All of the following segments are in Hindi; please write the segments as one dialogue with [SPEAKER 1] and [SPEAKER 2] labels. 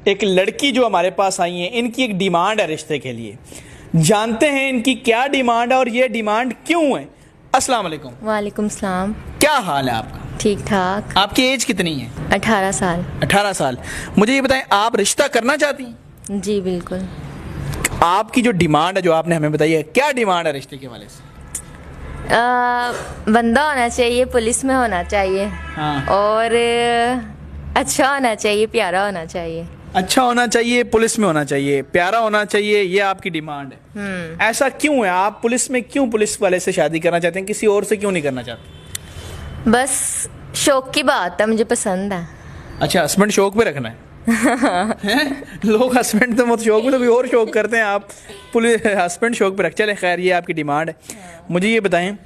[SPEAKER 1] एक लड़की जो हमारे पास आई है, इनकी एक डिमांड है रिश्ते के लिए। जानते हैं इनकी क्या डिमांड है और ये डिमांड क्यों है। अस्सलाम वालेकुम।
[SPEAKER 2] वालेकुम सलाम।
[SPEAKER 1] क्या हाल है आपका?
[SPEAKER 2] ठीक ठाक।
[SPEAKER 1] आपकी एज कितनी है?
[SPEAKER 2] 18 साल।
[SPEAKER 1] 18 साल। मुझे ये बताएं, आप रिश्ता करना चाहती हैं?
[SPEAKER 2] जी बिल्कुल।
[SPEAKER 1] आपकी जो डिमांड है, जो आपने हमें बताई है, क्या डिमांड है रिश्ते के वाले से?
[SPEAKER 2] बंदा होना चाहिए, पुलिस में होना चाहिए।
[SPEAKER 1] हाँ।
[SPEAKER 2] और अच्छा होना चाहिए, प्यारा होना चाहिए।
[SPEAKER 1] अच्छा होना चाहिए, पुलिस में होना चाहिए, प्यारा होना चाहिए, ये आपकी डिमांड है। ऐसा क्यों है? आप पुलिस में क्यों, पुलिस वाले से शादी करना चाहते हैं, किसी और से क्यों नहीं करना चाहते?
[SPEAKER 2] बस शौक की बात है, मुझे पसंद है।
[SPEAKER 1] अच्छा, हस्बैंड शौक पे रखना है? हैं? लोग हस्बैंड तो बहुत शौक में, तो कोई और शौक करते हैं, आप पुलिस हस्बैंड शौक पे रख। चले खैर, ये आपकी डिमांड है। मुझे ये बताएं,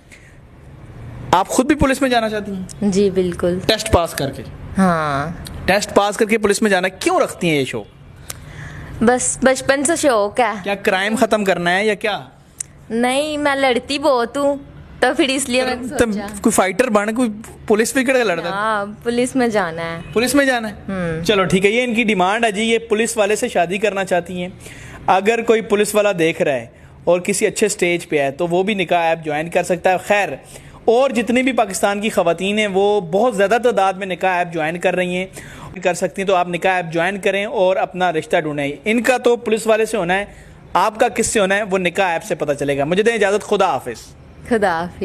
[SPEAKER 1] आप खुद भी पुलिस में जाना चाहती हैं?
[SPEAKER 2] जी बिल्कुल।
[SPEAKER 1] टेस्ट पास करके?
[SPEAKER 2] हाँ।
[SPEAKER 1] टेस्ट पास करके पुलिस में जाना क्यों रखती हैं ये शौक?
[SPEAKER 2] बस बचपन से शौक है।
[SPEAKER 1] क्या क्राइम खत्म करना है या क्या?
[SPEAKER 2] नहीं, मैं लड़ती बहुत हूँ, तो फिर इसलिए मैंने सोचा
[SPEAKER 1] कोई फाइटर बन, कोई पुलिस भी कर लड़ता है?
[SPEAKER 2] हाँ, पुलिस में जाना है।
[SPEAKER 1] पुलिस में जाना है। चलो ठीक है, ये इनकी डिमांड है जी। ये पुलिस वाले से शादी करना चाहती हैं। अगर कोई पुलिस वाला देख रहा है और किसी अच्छे स्टेज पे है तो वो भी निकाह ऐप ज्वाइन कर सकता है। खैर, और जितनी भी पाकिस्तान की ख़वातीन हैं वो बहुत ज़्यादा तादाद में निकाह ऐप ज्वाइन कर रही हैं, कर सकती हैं। तो आप निकाह ऐप ज्वाइन करें और अपना रिश्ता ढूंढें। इनका तो पुलिस वाले से होना है, आपका किससे होना है वो निकाह ऐप से पता चलेगा। मुझे दें इजाज़त। खुदा हाफिज़।
[SPEAKER 2] खुदा हाफिज़।